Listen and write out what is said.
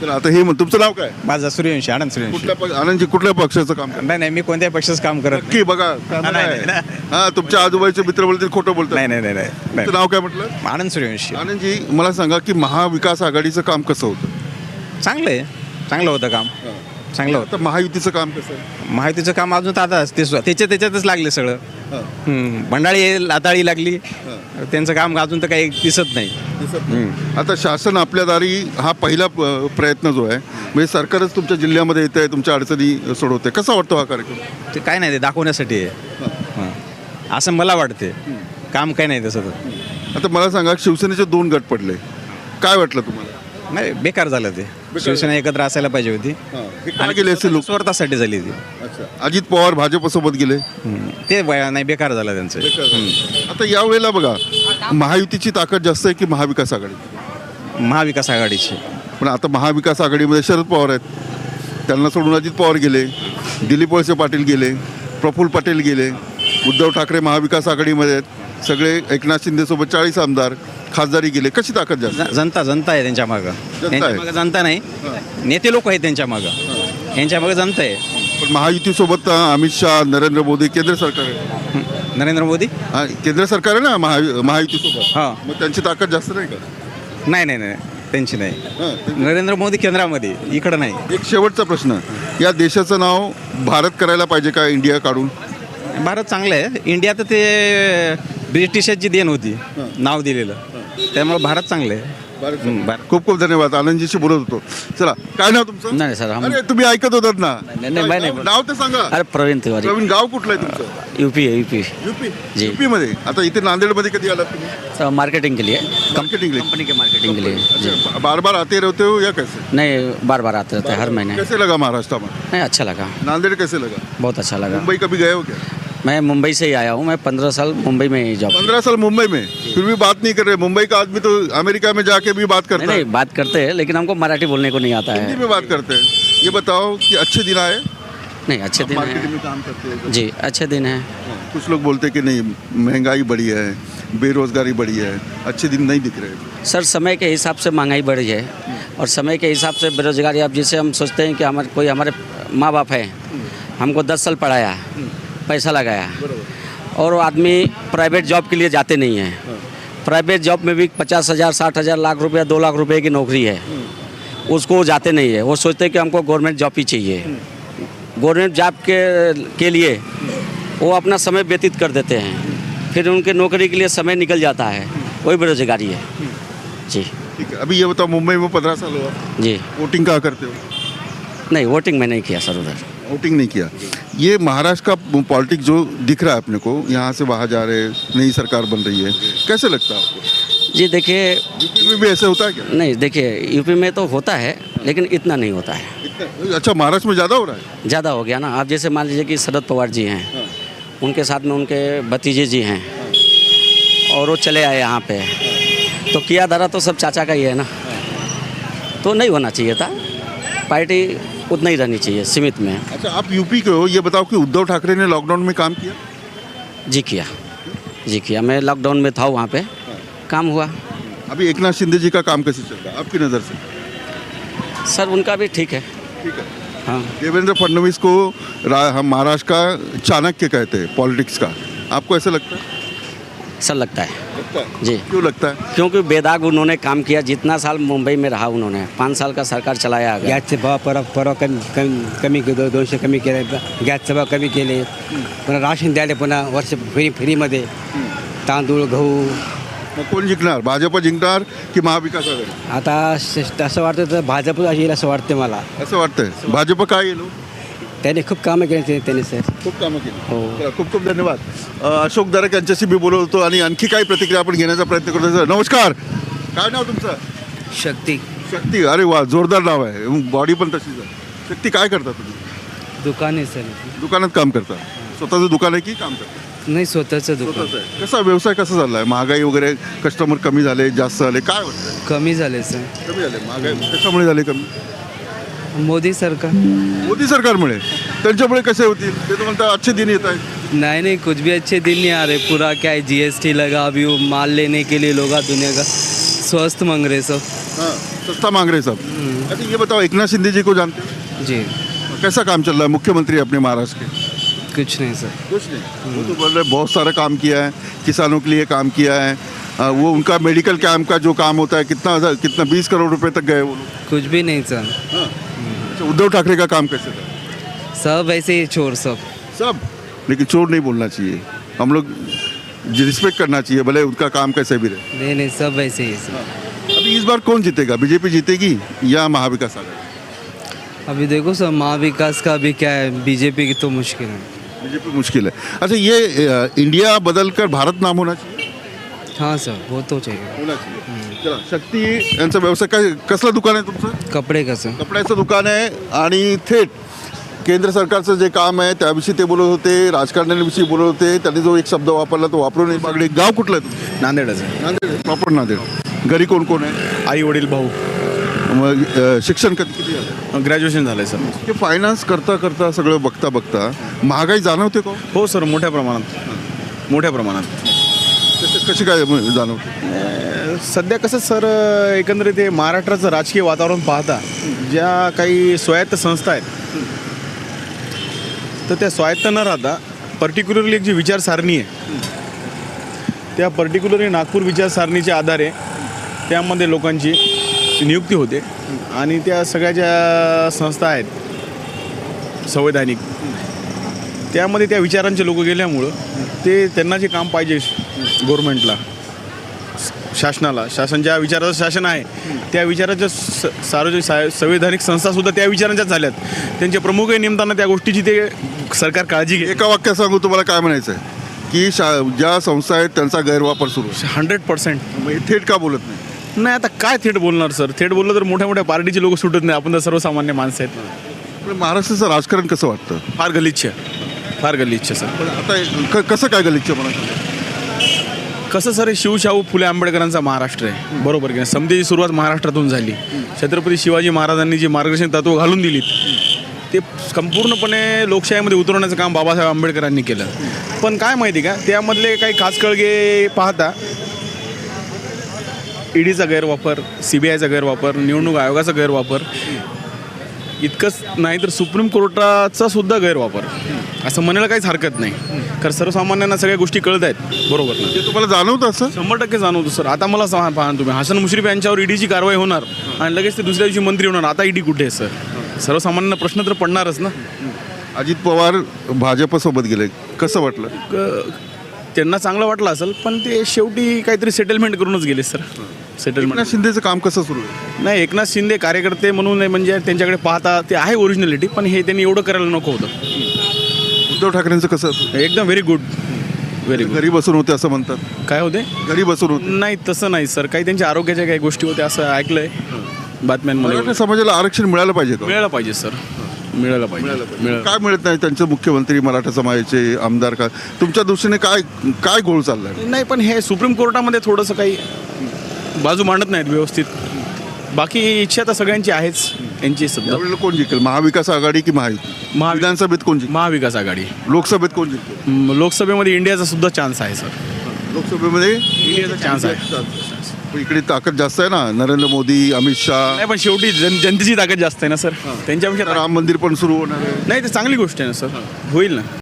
तर आता हे तुमचं नाव काय? माझा सूर्यवंशी, आनंद सूर्यवंशी. आनंदजी कुठल्या पक्षाचं काम करतात? नाही नाही, मी कोणत्याही पक्षाचं काम करत नक्की बघा camera आहे. हा तुमच्या आजूबाजूचे मित्र बोलतील खोटं बोलतात. नाही. नाही नाही नाही तुमचं नाही. नाव काय म्हटलं? आनंद सूर्यवंशी. आनंदजी मला सांगा की महाविकास आघाडीचं काम कसं होतं? चांगलं आहे, चांगलं होतं काम, चांगलं होतं. आता महायुतीचं काम कसं आहे? माहितीचं काम अजून तर आता त्याच्यातच लागले सगळं. बंडाळी लाताळी लागली, त्यांचं काम अजून तर काही दिसत नाही. आता शासन आपल्या दारी हा पहिला प्रयत्न जो आहे म्हणजे सरकारच तुमच्या जिल्ह्यामध्ये येत आहे, तुमच्या अडचणी सोडवते. कसा वाटतो हा कार्यक्रम? ते काय नाही, ते दाखवण्यासाठी आहे. हां, असं मला वाटते. काम काय नाही तसं तर. आता मला सांगा शिवसेनेचे 2 गट पडले, काय वाटलं तुम्हाला? नाही, बेकार झालं ते. शिवसेना एकत्र असायला पाहिजे होती. हे काय गेले असेल लोक? स्वार्थासाठी झाली ती. अजित पवार भाजपसोबत गेले. ते नाही, बेकार झालं त्यांचं. आता यावेळेला बघा महायुतीची ताकद जास्त आहे की महाविकास आघाडी? महाविकास आघाडीची. पण आता महाविकास आघाडीमध्ये शरद पवार आहेत, त्यांना सोडून अजित पवार गेले, दिलीप वळसे पाटील गेले, प्रफुल्ल पटेल गेले, उद्धव ठाकरे महाविकास आघाडीमध्ये आहेत, सगळे एकनाथ शिंदेसोबत 40 आमदार खासदारी गेले. कशी ताकद जास्त? जनता आहे त्यांच्या मागं. त्यांच्या मागं जनता नाही, नेते लोक आहेत त्यांच्या मागं. यांच्या मागं जनता आहे. पण महायुतीसोबत अमित शहा, नरेंद्र मोदी, केंद्र सरकार आहे. नरेंद्र मोदी. केंद्र सरकार आहे ना महायुतीसोबत. हां. मग त्यांची ताकद जास्त नाही का? नाही नाही नाही, त्यांची नाही. नरेंद्र मोदी केंद्रामध्ये, इकडं नाही. एक शेवटचा प्रश्न, या देशाचं नाव भारत करायला पाहिजे का इंडिया काढून? भारत चांगलं आहे. इंडिया तर ते ब्रिटिशांची देण होती, नाव दिलेलं. त्यामुळे भारत चांगलं आहे. भारत. खूप खूप धन्यवाद. आनंदजीशी बोलत होतो. चला, काय नाव तुमचं? नाही सर, हम अरे तुम्ही ऐकत होतात ना? नहीं, मैं नहीं नाव तर सांगा. अरे प्रवीण तिवारी, प्रवीण, गाव कुठलं आहे तुमचं? यूपी है, यूपी यूपी. जी. यूपी मध्ये. आता इथे नांदेडमध्ये कधी आलात तुम्ही? सर मार्केटिंग के लिए, मार्केटिंग लिए? कंपनी के मार्केटिंग के लिए जी। अच्छा, बार बार आते रहते हो या कैसे? नहीं, बार बार आते रहते हैं हर महीने। कैसे लगा महाराष्ट्र में? नहीं, अच्छा लगा, नांदेड़ कैसे लगा? बहुत अच्छा लगा। मुंबई कभी गए हो क्या? मैं मुंबई से ही आया हूँ, मैं 15 साल मुंबई में ही जॉब। 15 साल मुंबई में, फिर भी बात नहीं कर रहे। मुंबई का आदमी तो अमेरिका में जाके भी बात करता नहीं है, नहीं, बात करते हैं लेकिन हमको मराठी बोलने को नहीं आता हिंदी है। में बात करते हैं। ये बताओ कि अच्छे दिन आए? नहीं, अच्छे दिन मार्केटिंग है में काम करते हैं जी, अच्छे दिन है। कुछ लोग बोलते हैं कि नहीं महंगाई बढ़ी है, बेरोजगारी बढ़ी है, अच्छे दिन नहीं दिख रहे। सर समय के हिसाब से महंगाई बढ़ी है और समय के हिसाब से बेरोजगारी। अब जैसे हम सोचते हैं कि हमारे माँ बाप है, हमको 10 साल पढ़ाया, पैसा लगाया, और वो आदमी प्राइवेट जॉब के लिए जाते नहीं हैं। प्राइवेट जॉब में भी 50,000, 60,000, लाख रुपया, 2 लाख रुपए की नौकरी है, उसको जाते नहीं है। वो सोचते हैं कि हमको गवर्नमेंट जॉब ही चाहिए। गवर्नमेंट जॉब के लिए वो अपना समय व्यतीत कर देते हैं, फिर उनके नौकरी के लिए समय निकल जाता है, वही बेरोजगारी है जी। ठीक है, अभी ये बताओ मुंबई में 15 साल हुआ, जी वोटिंग कहाँ करते हो? नहीं, वोटिंग में नहीं किया सर उधर। वोटिंग नहीं किया। ये महाराष्ट्र का पॉलिटिक्स जो दिख रहा है अपने को, यहाँ से वहाँ जा रहे, नई सरकार बन रही है, कैसे लगता है आपको? जी देखिए, यूपी में भी ऐसे होता है क्या? नहीं देखिए, यूपी में तो होता है लेकिन इतना नहीं होता है। इतना? अच्छा, महाराष्ट्र में ज़्यादा हो रहा है? ज़्यादा हो गया ना। आप जैसे मान लीजिए कि शरद पवार जी हैं, उनके साथ में उनके भतीजे जी हैं, और वो चले आए यहाँ पे, तो किया धरा तो सब चाचा का ही है ना, तो नहीं होना चाहिए था। पार्टी उतना ही रहनी चाहिए, सीमित में। अच्छा, आप यूपी के हो, ये बताओ कि उद्धव ठाकरे ने लॉकडाउन में काम किया? जी किया, मैं लॉकडाउन में था, वहाँ पे काम हुआ। अभी एकनाथ शिंदे जी का काम कैसे चल रहा है आपकी नज़र से? सर उनका भी ठीक है। ठीक है। हाँ, देवेंद्र फडणवीस को हम महाराष्ट्र का चाणक्य कहते हैं पॉलिटिक्स का, आपको ऐसा लगता है? सर लगता है जी। क्यों लगता है? क्योंकि बेदाग उन्होंने काम किया। जितना साल मुंबई में रहा उन्होंने, 5 साल का सरकार चलाया आगे। गॅसचे भाव परवा कमी 200 कमी केले, गॅसचे भाव कमी केले, पुन्हा राशन द्यायला, पुन्हा वर्ष फ्रीमध्ये तांदूळ, गहू. मग कोण जिंकणार? भाजप जिंकणार की महाविकास आघाडी? आता असं वाटतं तर भाजप येईल असं वाटतं मला. असं वाटतंय भाजप काय येईल? त्याने खूप कामं केली त्यांनी सर. खूप कामं केली. हो. चला, खूप खूप धन्यवाद. अशोक दरक यांच्याशी मी बोलत होतो आणि आणखी काही प्रतिक्रिया आपण घेण्याचा प्रयत्न करतो. नमस्कार, काय नाव तुमचं? शक्ती. शक्ती. अरे वा, जोरदार नाव आहे, बॉडी पण तशीच आहे. शक्ती, काय करता तुम्ही? दुकान आहे सर. दुकानात काम करता? स्वतःचं दुकान आहे की काम करता? नाही, स्वतःचं दुकान. स्वतःच आहे. कसा व्यवसाय कसा चाललाय? महागाई वगैरे, कस्टमर कमी झाले, जास्त झाले, काय वाटतं? कमी झाले सर. कमी झाले. महागाई कशामुळे झाले कमी? मोदी सरकार. मोदी सरकारमुळे. त्यांच्यामुळे कसे होतील? ते तर म्हणतात अच्छे दिन येत आहेत. नहीं कुछ भी अच्छे दिन नहीं आ रहे। पूरा क्या है, GST लगा, अभी वो माल लेने के लिए लोग दुनिया का स्वस्थ मांग रहे सब। हां. सस्ता मांग रहे सब। अच्छा ये बताओ, एकनाथ शिंदे जी को जानते हो? जी कैसा काम चल रहा है मुख्यमंत्री अपने महाराष्ट्र के? कुछ नहीं सर। कुछ नहीं, वो तो बोल रहे बहुत सारा काम किया है, किसानों के लिए काम किया है। वो उनका मेडिकल कैंप का जो काम होता है कितना 20 करोड़ रुपए तक गए वो लोग। कुछ भी नहीं सर। अच्छा, उद्धव ठाकरे का काम कैसे था? सब ऐसे ही चोर सब। सब, लेकिन चोर नहीं बोलना चाहिए, हम लोग रिस्पेक्ट करना चाहिए भले उनका काम कैसे भी रहे। नहीं नहीं सब ऐसे ही सर। अभी इस बार कौन जीतेगा, बीजेपी जीतेगी या महाविकास आघाड़ी? अभी देखो सर, महाविकास का अभी क्या है, बीजेपी की तो मुश्किल है। बीजेपी मुश्किल है। अच्छा ये इंडिया बदल कर भारत नाम होना चाहिए? हाँ सर, वो तो चाहिए। होना चाहिए। चला, शक्ती यांचा व्यवसाय काय, कसलं दुकान आहे तुमचं? कपडे का सर। कपड्याचं दुकान आहे आणि थेट केंद्र सरकारचं जे काम आहे त्याविषयी ते बोलत होते, राजकारण्याविषयी बोलत होते. त्यांनी जो एक शब्द वापरला तो वापरून नाही बागडे. गाव कुठलं आहे तुमचं? नांदेडच आहे. नांदेड, प्रॉपर नांदेड. घरी कोण कोण आहे? आई वडील भाऊ. मग शिक्षण किती झालं? ग्रॅज्युएशन झालं आहे सर. हे फायनान्स करता करता सगळं बघता बघता महागाई जाणवते का? हो सर, मोठ्या प्रमाणात. मोठ्या प्रमाणात. कशी काय जाणवते? सध्या कसं सर, एकंदरीत हे महाराष्ट्राचं राजकीय वातावरण पाहता ज्या काही स्वायत्त संस्था आहेत तर त्या स्वायत्त न राहता पर्टिक्युलरली एक जी विचारसारणी आहे त्या पर्टिक्युलरली नागपूर विचारसारणीच्या आधारे त्यामध्ये लोकांची नियुक्ती होते आणि त्या सगळ्या ज्या संस्था संवैधानिक त्यामध्ये त्या विचारांचे लोक गेल्यामुळं ते त्यांना जे काम पाहिजे गव्हर्नमेंटला, शासनाला, शासन ज्या विचाराचं शासन आहे त्या विचाराच्या सार्वजनिक संवैधानिक संस्थासुद्धा त्या विचारांच्याच झाल्यात. त्यांचे प्रमुखही नेमताना त्या गोष्टीची ते सरकार काळजी घे. एका वाक्यात सांगू तुम्हाला काय म्हणायचं आहे की ज्या संस्था आहेत त्यांचा गैरवापर सुरू आहे. 100%. मग हे थेट का बोलत नाही? नाही आता काय थेट बोलणार सर, थेट बोललं तर मोठ्या मोठ्या पार्टीचे लोक सुटत नाही, आपण तर सर्वसामान्य माणसं आहेत. पण महाराष्ट्राचं राजकारण कसं वाटतं? फार गलिच्छ, फार गलिच्छ सर. पण आता कसं काय गलिच्छ म्हणा? कसं सर, हे शिवशाहू फुले आंबेडकरांचा महाराष्ट्र आहे, बरोबर की नाही? समतेची सुरुवात महाराष्ट्रातून झाली. छत्रपती शिवाजी महाराजांनी जी मार्गदर्शन तत्व घालून दिलीत ते संपूर्णपणे लोकशाहीमध्ये उतरवण्याचं काम बाबासाहेब आंबेडकरांनी केलं. पण काय माहिती का, त्यामधले काही खाचकळगे पाहता ईडीचा गैरवापर, CBIचा गैरवापर, निवडणूक आयोगाचा गैरवापर, इतकंच नाही तर सुप्रीम कोर्टाचा सुद्धा गैरवापर असं म्हणायला काहीच हरकत नाही. कारण सर्वसामान्यांना सगळ्या गोष्टी कळत आहेत, बरोबर ना? ते तुम्हाला जाणवतं असं? 100% जाणवतो सर. आता मला पहा तुम्ही, हसन मुश्रीफ यांच्यावर ईडीची कारवाई होणार आणि लगेच ते दुसऱ्या दिवशी मंत्री होणार. आता ईडी कुठे आहे सर? सर्वसामान्यांना प्रश्न तर पडणारच ना. अजित पवार भाजपसोबत गेले, कसं वाटलं? त्यांना चांगलं वाटलं असेल, पण ते शेवटी काहीतरी सेटलमेंट करूनच गेले सर. सेटलमेंट. एकनाथ शिंदेचं काम कसं सुरू आहे? नाही, एकनाथ शिंदे कार्यकर्ते म्हणून नाही, म्हणजे त्यांच्याकडे पाहता ते आहे ओरिजिनॅलिटी, पण हे त्यांनी एवढं करायला नको होतं. उद्धव ठाकरेंचं कसं? एकदम व्हेरी गुड, व्हेरी गुड. घरी बसून होते असं म्हणतात. काय होते? घरी बसून होते. नाही तसं नाही सर, काही त्यांच्या आरोग्याच्या काही गोष्टी होत्या असं ऐकलंय बातम्यांमध्ये. मराठा समाजाला आरक्षण मिळालं पाहिजे का? मिळायला पाहिजे सर, मिळायला पाहिजे. मिळायला. काय मिळत नाही त्यांचे मुख्यमंत्री, मराठा समाजाचे आमदार? का तुमच्या दृष्टीने काय घोळ चाललाय? नाही, पण हे सुप्रीम कोर्टामध्ये थोडंसं काही बाजू मांडत नाहीत व्यवस्थित. बाकी इच्छा तर सगळ्यांची आहेच यांची सध्या. यावेळेला कोण जिंकेल, महाविकास आघाडी की महायुती? विधानसभेत कोण जिंकेल? महाविकास आघाडी. लोकसभेत कोण जिंकेल? लोकसभेमध्ये इंडियाचा सुद्धा चान्स आहे सर. लोकसभेमध्ये इंडियाचा चान्स आहे. पण इकडे ताकद जास्त आहे ना, नरेंद्र मोदी, अमित शहा. नाही, पण शेवटी जनतेची ताकद जास्त आहे ना सर. त्यांच्यापेक्षा राम मंदिर पण सुरू होणार आहे. नाही, ते चांगली गोष्ट आहे ना सर, होईल ना.